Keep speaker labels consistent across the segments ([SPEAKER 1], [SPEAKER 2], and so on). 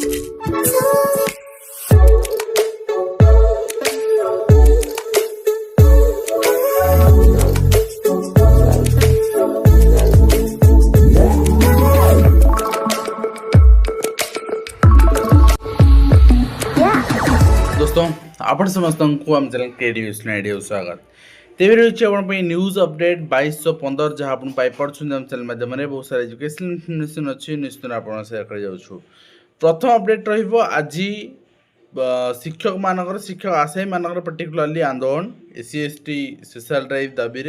[SPEAKER 1] दोस्तों आपण समस्त को आम चैनल के स्वागत तेरे रही आप न्यूज अपडेट 2215 जहाँ आप पाइपे आम चैनल माध्यम बहुत सारा एजुकेशनल इनफर्मेशन अच्छी निश्चित आप सेयार कर प्रथम अपडेट रज शिक्षक मानकर शिक्षक आशायी मानकर पर्टिकुलाली आंदोलन एससी एसटी स्पेशल ड्राइव दाबी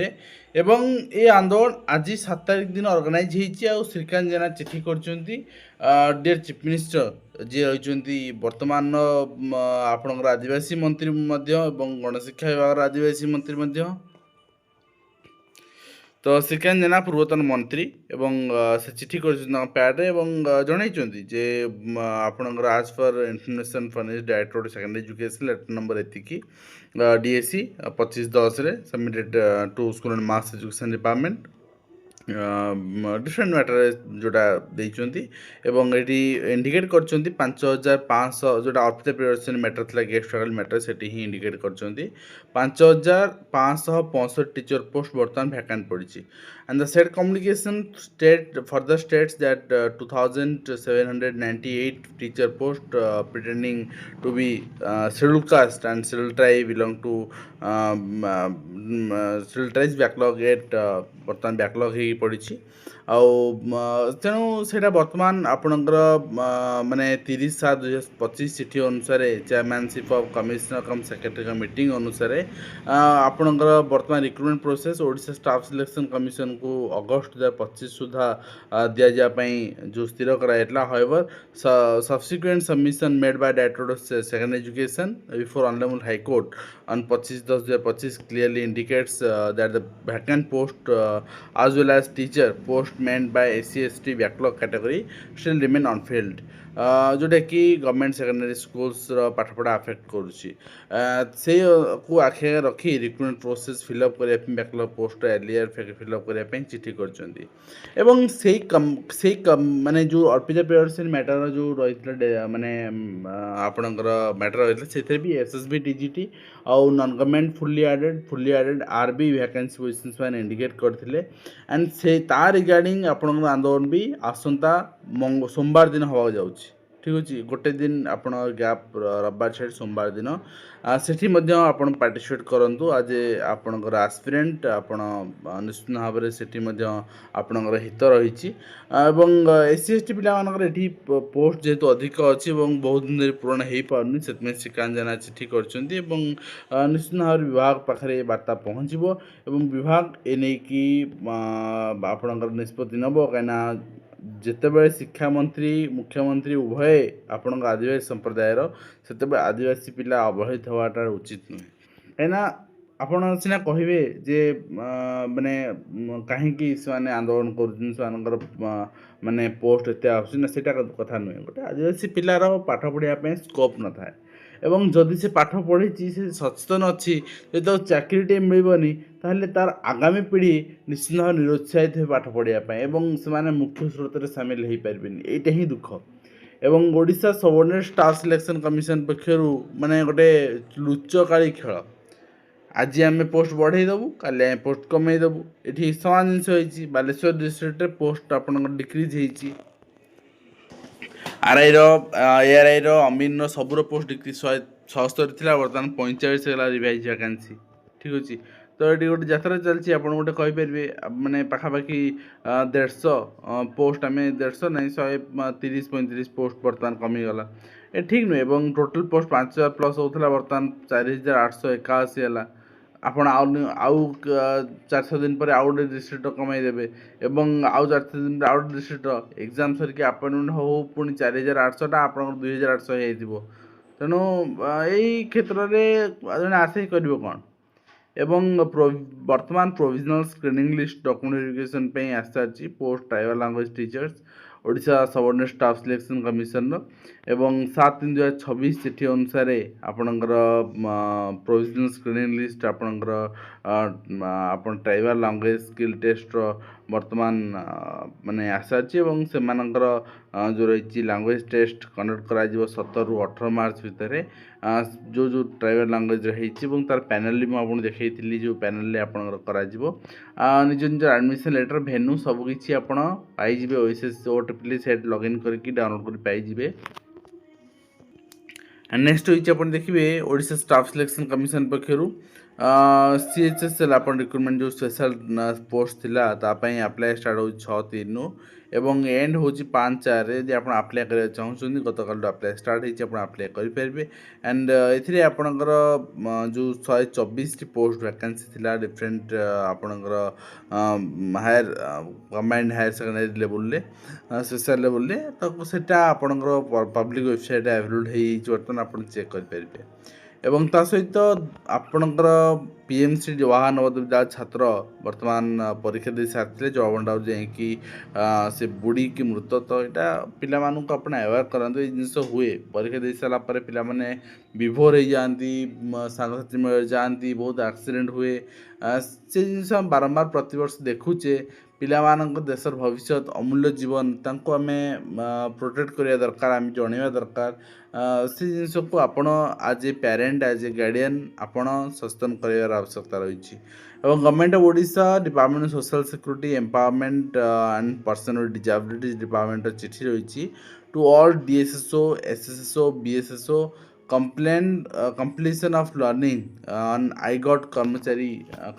[SPEAKER 1] एवं ये आंदोलन आज 7 तारिख दिन ऑर्गेनाइज हो श्रीकांत जेना चिठी कर डियर चीफ मिनिस्टर जी रही वर्तमान आपणकर आदिवासी मंत्री गणशिक्षा विभाग आदिवासी मंत्री तो श्रीकांत जेना पूर्वतन मंत्री एवं से चिठी कर पैड्रे जे आपणकर आज for information furnished directorate secondary education letter number एतिकी DSC 25/10 submitted to school and mass education department different matter जोटा देइचंती एवं एटी इंडिकेट करचंती 5500 जोटा ऑफ द प्रिपरेशन मैटर थला गेस्ट फैकल्टी मैटर सेटी ही इंडिकेट करचंती 5565 टीचर पोस्ट वर्तमान वैकेंट पड़ी and the said communication state further states that 2798 teacher post pretending to be scheduled caste and scheduled tribe belong to scheduled tribes backlog at वर्तमान backlog हो पड़ी तेणु से बर्तमान आपणकर माने 30/7/2025 चिठी अनुसार chairmanship of commissioner cum secretary meeting अनुसार आपणकर बर्तमान recruitment process Odisha staff selection commission को अगस्त 2025 सुधा दि जापाई जो स्थिर कराइला however subsequent submission made by directorate of secondary education before honourable high court on 25/10/2025 clearly indicates that the vacant post as well as teacher post meant by SC ST backlog category still remain unfilled जोटा कि government secondary schools पाठपढ़ा affect करुच्ची से को आखे रखी recruitment process fill up करने backlog post earlier fill up करने चिठी कर माने जो अर्पिता प्रिपरेशन मैटर जो रही माने आपणकर मैटर रही से भी SSB TGT और non government fully aided RB vacancy positions मैंने इंडिकेट करते एंड से तार रिगार्डिंग आपण आंदोलन भी आसंता सोमवार दिन हवा जाऊँ ठीक अच्छे गोटे दिन आप गैप रविवार छाड़ सोमवार दिन सेठी आपन पार्टिसिपेट करूँ आज आपणकर आस्पिरेंट आपण निश्चित भाव में सेठी आपणकर हित रही SC ST पिलामानकर पोस्ट जेहेतु अधिक अच्छी बहुत दिन पूरण हो पारनी से श्रीकांत जेना चिठी कर निश्चित भाव विभाग पाखे वार्ता पहुँचब एवं विभाग एने आपणकर निष्पत्ति नब कहीं जितेबाला शिक्षा मंत्री मुख्यमंत्री उभय आपण आदिवासी संप्रदायर से आदिवासी पिला अवहेलित हवाटा उचित नुहे कहीं आपड़ सीना कहे जे माने कहीं से आंदोलन कर माने पोस्ट एत आसना कथा नुहे गोटे आदिवासी पिलार पाठ पढ़ाई स्कोप न था एवं जदि से पाठ पढ़ी से सचेतन अच्छी जो चाकरीटे मिलनी ताहले तार आगामी पीढ़ी निश्चित भाव निरुत्साहित हो पाठ पढ़ाई एवं से मुख्य स्रोत में सामिल हो पारे यहाँ ही दुख एवं Odisha subordinate staff selection commission पक्षर माने गोटे लुचकाड़ी खेल आज आम पोस्ट बढ़ईदेबू काली पोस्ट कमईदेबू ये सामान जिनस बालेश्वर डिस्ट्रिक्ट पोस्ट आप डिक्रिज हो ARI अमीन सबूर पोस्ट डिक्री 176 थी बर्तमान 45 रिवाइज वैकेंसी ठीक अच्छे तो ये गोटे यात्रा चलती आप गोटे कहींपारे माने पाखापाखि 150 पोस्ट आम 150 नहीं 130-135 पोस्ट बर्तमान कमीगला ये ठीक नुहे टोटाल पोस्ट 5000+ होता बर्तमान 4881 है आपण आउ 400 दिन पर आउ गोटे डिस्ट्रिक्ट कमईदेवे आउ 400 दिन आउ गोटे डिस्ट्रिक्ट एग्जाम सरिक अपॉइंटमेंट हो पुणी 4800 आप 2800 हो तेणु यही क्षेत्र में जड़े आशा कर कौन एवं वर्तमान provisional screening list document verification पे आसाची post tribal language teachers Odisha subordinate staff selection commission एवं 7/3/2026 चिठी अनुसार आपणकर प्रोविजनल स्क्रीनिंग लिस्ट आपणकर आपण ट्राइबल लैंग्वेज स्किल टेस्ट वर्तमान माने आसाची एवं से जो रही लैंग्वेज टेस्ट कंडक्ट करा 17 ରୁ 18 मार्च भितर जो ट्राइबल लैंग्वेज रही तार पैनल भी मुझे देखी जो पैनल आपंकर करा निज निज एडमिशन लेटर भेन्यू सबकि आपड़ पाइबे ओएसएस ओटीपी सेट लॉगिन करके डाउनलोड कर पाइबे। नेक्स्ट होइए आप देखिए ओडिशा स्टाफ सिलेक्शन कमिशन पक्षर सीएचएसएल आप रिक्रुटमेंट जो स्पेशल पोस्ट थिला तापाई अप्लाई स्टार्ट हो 6/3 एवं एंड हो 5/4 यदि आप अप्लाई करा चाहते गतकाल अप्लाई स्टार्ट होती अप्लाई करेंगे एंड ए आपणकर जो 124 पोस्ट वैकेंसी थिला डिफरेंट आपणकर higher combined higher secondary level special level तो सेटा आपणकर पब्लिक वेबसाइट अवेलेबल हो बर्तमान आप चेक करेंगे एवं ता सहित आपणकर पीएमसी जवाहर नवोदय विद्यालय छात्र वर्तमान परीक्षा दे सारी जवाब जाकि से बुड़ी की मृत तो यहाँ पिलाମାନଙ୍କୁ ଆପଣ अवेयर करातु ये जिन हुए परीक्षा दे सारापर पिलाने विभोर हो जाती सांगसाथी मेल जाती बहुत एक्सीडेंट हुए से जिन बारंबार प्रतिवर्ष देखुचे पिलाମାନଙ୍କ देशर भविष्य अमूल्य जीवन तांको आमे प्रोटेक्ट करिया दरकार आमे जणैया दरकार से जिनस को आपण आज ए पेरेंट आज ए गार्डियन आपण सचेतन करार आवश्यकता रही और government of Odisha department of social security empowerment and person with disabilities department चिठी रही to all DSSO SSSO BSSO completion of learning on iGOT कर्मचारी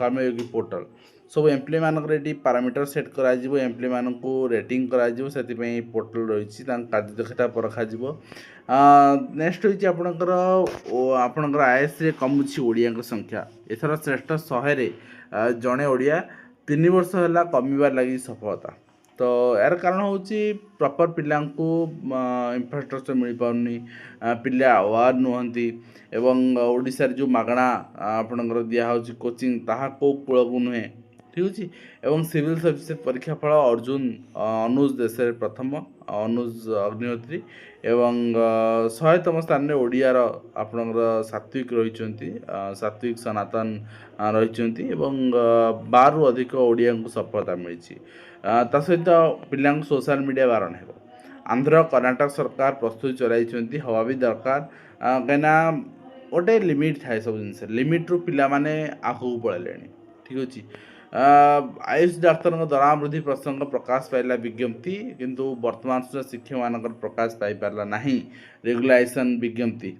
[SPEAKER 1] कर्मयोगी पोर्टल सब एम्प्लॉय मानक ये पैरामीटर सेट करा एम्प्लॉय मानक रेटिंग करा से पोर्टल रही कार्यदक्षता परखा नेक्स्ट होइए आपणकर आईएस कमुची ओडिया संख्या एथर श्रेष्ठ 100 जड़े ओडिया 3 वर्ष है कमिबार लगी सफलता तो यार कारण हूँ प्रॉपर पिला इंफ्रास्ट्रक्चर मिल पारनी पिला अवेयर नुहति एवं ओडिशा जो मागणा आपणकर दिहूँ कोचिंग ताहा को कूल को नुहे ठीक अच्छे एवं सिविल सर्विस परीक्षा फल अर्जुन अनुज देश प्रथम अनुज अग्निहोत्री एवं 100तम स्थान में ओडियार आपणकर सात्विक रही सात्विक सनातन रही 12 रु अधिक ओडिया को सफलता मिली ता सहित पिला सोशल मीडिया बारण है आंध्र कर्नाटक सरकार प्रस्तुति चलाई हवा भी दरकार कहीं गोटे लिमिट थाए सब जिन लिमिट रु पिला माने आगू पलैले ठीक अच्छे आयुष डाक्तर दरमा वृद्धि प्रसंग प्रकाश पाइला विज्ञप्ति किंतु वर्तमान सुधा शिक्षक मान प्रकाश पाई पारा ना रेगुलेशन विज्ञप्ति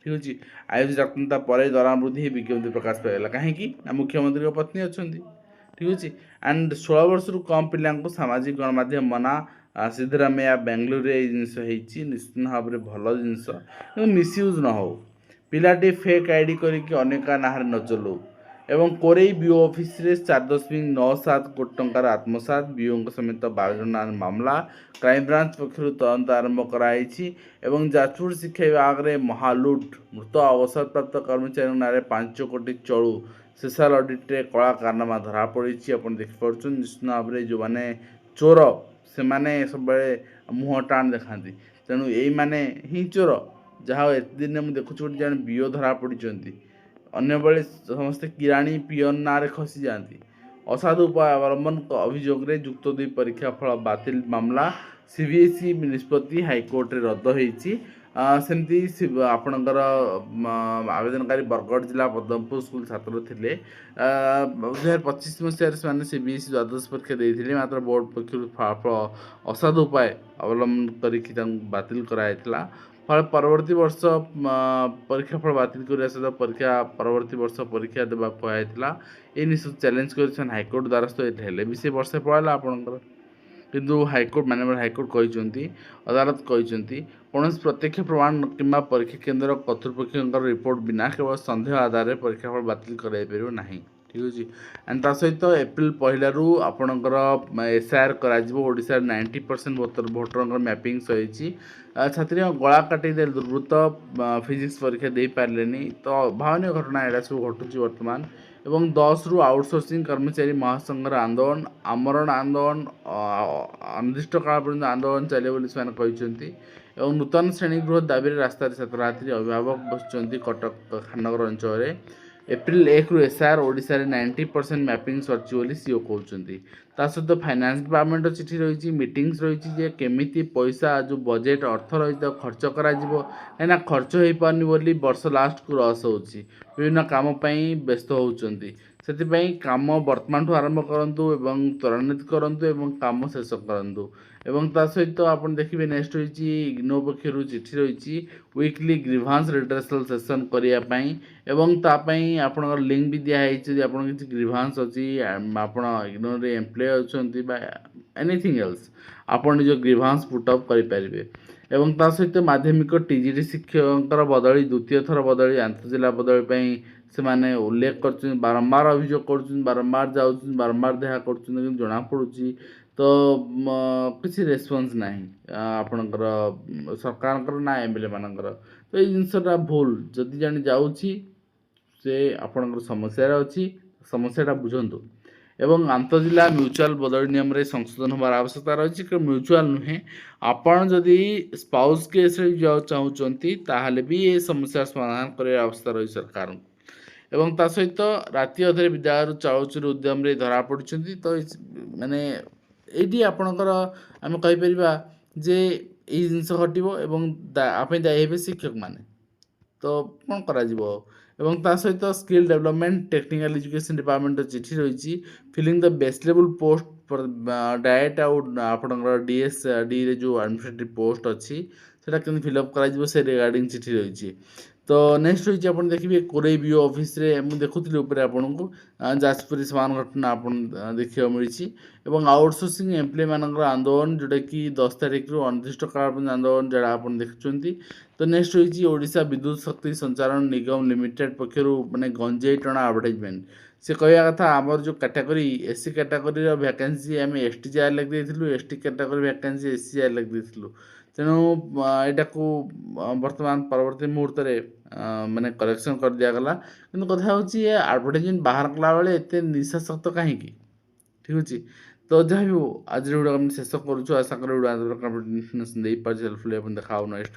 [SPEAKER 1] ठीक अच्छे आयुष डाक्तर पर दरमा वृद्धि विज्ञप्ति प्रकाश पाइला कहीं मुख्यमंत्री पत्नी अच्छा ठीक अच्छे एंड 16 वर्ष रु कम पिला सामाजिक गणमाध्यम मना सिद्धरामैया बेंगलुरु ये जिनस निश्चित भाव में भल जिन मिसयूज न हो पिलाटी फेक आईडी करके अनेक नाहर न चलू एवं कोरेई बीओ ऑफिस 4.97 कोटी टंकार आत्मसात बीओ समेत 12 जन मामला क्राइम ब्रांच पक्षर तदंत आरंभ कराई एवं जाजपुर शिक्षा विभाग में महालुट मृत अवसर प्राप्त कर्मचारी ना 5 कोटी चलू स्पेशल ऑडिटे कला कारनामा धरा पड़ी आप देखिपुर निश्चित भाव में जो मैंने चोर से मैंने सब मुह टाण देखा तेणु यही मैंने ही चोर जहाँ एत दिन मुझे देखुची गोटे जन बीओ धरा पड़ी अन्य बेले समस्ते किराणी पियन ना खसी जाती असाधु उपाय अवलंबन अभियोग युक्त 2 परीक्षा फल बातिल मामला सीबीएसई निष्पत्ति हाइकोर्ट रे रद्द होती सेमती आपणकर आवेदनकारी बरगढ़ जिला पद्मपुर स्कूल छात्र थे 2025 मसीह सीबीएसई द्वादश परीक्षा देते मात्र बोर्ड पक्ष असाधु उपाय अवलंबन कर बातिल कराइला फल परवर्ती वर्ष परीक्षा फल बातिल करने सहित परीक्षा परवर्ती वर्ष परीक्षा देवा कहला ये निश्चित चैलेंज कर हाइकोर्ट द्वारस्थ हेले भी से वर्षे पड़ा आपणकर किंतु हाइकोर्ट माननीय हाइकोर्ट कहते अदालत कहते कौन प्रत्यक्ष प्रमाण कि परीक्षा केन्द्र कर्तृपक्ष रिपोर्ट बिना केवल संदेह आधार में परीक्षा फल बातिल कर ना ठीक अच्छे एंड ता सहित एप्रिल 1 रु आपणकर एसआईआर करा 90% भोटर मैपिंग सही छात्री गला काटी दुर्वृत्त फिजिक्स परीक्षा दे पारे तो भावनीय घटना यहाँ सब घटुची वर्तमान एवं 10 रु आउटसोर्सिंग कर्मचारी महासंघर आंदोलन आमरण आंदोलन अनिर्दिष्ट काल पर्यंत आंदोलन चलिए एवं नूतन श्रेणीगृह दाबी रास्तार छात्र छात्री अभिभावक बसुँच कटक खाननगर अंचल एप्रिल 1 रु एसआर ओडिशा रे 90% मैपिंग सरची बोली सीओ कहउचंती। ता सहित फाइनेंस डिपार्टमेंट चिठी रही मीटिंग्स रही जे केमिति पैसा जो बजेट अर्थ रही खर्च करा कहीं खर्च हो पारनी बोली वर्ष लास्ट को रस होची विभिन्न काम पई व्यस्त होउचंती। ସେଥିପାଇଁ କାମ ବର୍ତ୍ତମାନଠୁ ଆରମ୍ଭ କରନ୍ତୁ ଏବଂ ତ୍ୱରାନ୍ୱିତ କରନ୍ତୁ ଏବଂ କାମ ଶେଷ କରନ୍ତୁ। ଏବଂ ତା ସହିତ ଆପଣ ଦେଖିବେ ନେକ୍ସଟ ରହିଛି ଇଗ୍ନୋ ପକ୍ଷରୁ ଚିଠି ରହିଛି ୱିକଲି ଗ୍ରିଭାନ୍ସ ରିଡ୍ରେସଲ ସେସନ୍ କରିବା ପାଇଁ ଏବଂ ତା ପାଇଁ ଆପଣଙ୍କର ଲିଙ୍କ ବି ଦିଆହେଇଛି ଯଦି ଆପଣଙ୍କ କିଛି ଗ୍ରିଭାନ୍ସ ଅଛି ଆପଣ ଇଗ୍ନୋରେ ଏମ୍ପ୍ଲୟ ଅଛନ୍ତି ବା ଏନିଥିଙ୍ଗ ଏଲ୍ସ ଆପଣ ନିଜ ଗ୍ରିଭାନ୍ସ ପୁଟ୍ ଅପ୍ କରିପାରିବେ। ଏବଂ ତା ସହିତ ମାଧ୍ୟମିକ ଟିଜିଟି ଶିକ୍ଷକଙ୍କର ବଦଳି ଦ୍ୱିତୀୟ ଥର ବଦଳି ଆନ୍ତଃଜିଲ୍ଲା ବଦଳି ପାଇଁ ସେମାନେ ଉଲ୍ଲେଖ କରୁଛନ୍ତି ବାରମ୍ବାର ଅଭିଯୋଗ କରୁଛନ୍ତି ବାରମ୍ବାର ଯାଉଛନ୍ତି ବାରମ୍ବାର ଦେଖା କରୁଛନ୍ତି କିନ୍ତୁ ଜଣାପଡ଼ୁଛି ତ କିଛି ରେସ୍ପନ୍ସ ନାହିଁ ଆପଣଙ୍କର ସରକାରଙ୍କର ନା ଏମ୍ଏଲ୍ଏ ମାନଙ୍କର। ତ ଏଇ ଜିନିଷଟା ଭୁଲ ଯଦି ଜଣେ ଯାଉଛି ସେ ଆପଣଙ୍କର ସମସ୍ୟାରେ ଅଛି ସମସ୍ୟାଟା ବୁଝନ୍ତୁ। ଏବଂ ଆନ୍ତଃଜିଲ୍ଲା ମ୍ୟୁଚୁଆଲ ବଦଳି ନିୟମରେ ସଂଶୋଧନ ହେବାର ଆବଶ୍ୟକତା ରହିଛି କି ମ୍ୟୁଚୁଆଲ ନୁହେଁ ଆପଣ ଯଦି ସ୍ପାଉସ୍ କେସ୍ରେ ଯିବାକୁ ଚାହୁଁଛନ୍ତି ତାହେଲେ ବି ଏ ସମସ୍ୟାର ସମାଧାନ କରିବା ଆବଶ୍ୟକତା ରହିଛି ସରକାରଙ୍କୁ। ଏବଂ ତା ସହିତ ରାତି ଅଧରେ ବିଦ୍ୟାଳୟରୁ ଚାଳଚୁରି ଉଦ୍ୟମରେ ଧରା ପଡ଼ିଛନ୍ତି ତ ମାନେ ଏଇଠି ଆପଣଙ୍କର ଆମେ କହିପାରିବା ଯେ ଏଇ ଜିନିଷ ଘଟିବ ଏବଂ ଆ ପାଇଁ ଦାୟୀ ହେବେ ଶିକ୍ଷକମାନେ। ତ କ'ଣ କରାଯିବ ଏବଂ ତା ସହିତ ସ୍କିଲ୍ ଡେଭଲପମେଣ୍ଟ ଟେକ୍ନିକାଲ ଏଜୁକେସନ୍ ଡିପାର୍ଟମେଣ୍ଟର ଚିଠି ରହିଛି ଫିଲିଂ ଦ ବେଷ୍ଟ ଲେବୁଲ୍ ପୋଷ୍ଟ ଡାଏଟ୍ ଆଉ ଆପଣଙ୍କର ଡିଏସ୍ଡିରେ ଯେଉଁ ଆଡମିନିଷ୍ଟ୍ରେଟିଭ୍ ପୋଷ୍ଟ ଅଛି ସେଇଟା କେମିତି ଫିଲ୍ଅପ୍ କରାଯିବ ସେ ରିଗାର୍ଡ଼ିଂ ଚିଠି ରହିଛି। ତ ନେକ୍ସଟ ରହିଛି ଆପଣ ଦେଖିବେ କୋରେଇ ବିଓ ଅଫିସରେ ମୁଁ ଦେଖୁଥିଲି ଉପରେ ଆପଣଙ୍କୁ ଯାଜପୁରରେ ସମାନ ଘଟଣା ଆପଣ ଦେଖିବାକୁ ମିଳିଛି। ଏବଂ ଆଉଟସୋର୍ସିଂ ଏମ୍ପ୍ଲୟୀମାନଙ୍କର ଆନ୍ଦୋଳନ ଯେଉଁଟାକି 10 ତାରିଖରୁ ଅନିର୍ଦ୍ଦିଷ୍ଟ କାଳ ପର୍ଯ୍ୟନ୍ତ ଆନ୍ଦୋଳନ ଯାହା ଆପଣ ଦେଖୁଛନ୍ତି। ତ ନେକ୍ସଟ ରହିଛି ଓଡ଼ିଶା ବିଦ୍ୟୁତ ଶକ୍ତି ସଞ୍ଚାରଣ ନିଗମ ଲିମିଟେଡ୍ ପକ୍ଷରୁ ମାନେ ଗଞ୍ଜେଇ ଟଣା ଆଡ଼ଭର୍ଟାଇଜମେଣ୍ଟ ସେ କହିବା କଥା ଆମର ଯେଉଁ କ୍ୟାଟାଗୋରୀ ଏସି କ୍ୟାଟାଗୋରୀର ଭ୍ୟାକେନ୍ସି ଆମେ ଏସ୍ଟି ଜାର୍ ଲେଖିଦେଇଥିଲୁ ଏସ୍ଟି କ୍ୟାଟାଗୋରୀ ଭ୍ୟାକେନ୍ସି ଏସି ଜାର୍ ଲେଖିଦେଇଥିଲୁ ତେଣୁ ଏଇଟାକୁ ବର୍ତ୍ତମାନ ପରବର୍ତ୍ତୀ ମୁହୂର୍ତ୍ତରେ ମାନେ କରେକ୍ସନ୍ କରିଦିଆଗଲା। କିନ୍ତୁ କଥା ହେଉଛି ଏ ଆଡ଼ଭର୍ଟାଇଜମେଣ୍ଟ ବାହାର କଲାବେଳେ ଏତେ ନିଶାସକ୍ତ କାହିଁକି ଠିକ୍ ଅଛି। ତ ଯାହା ବି ହଉ ଆଜିର ଭିଡ଼ିଓ ଆମେ ଶେଷ କରୁଛୁ ଆଶା କরি ଭିଡ଼ିଓ ଦେଇପାରୁଛି ହେଲ୍ପଫୁଲ୍ ଏବଂ ଦେଖା ହବ ନେକ୍ସଟ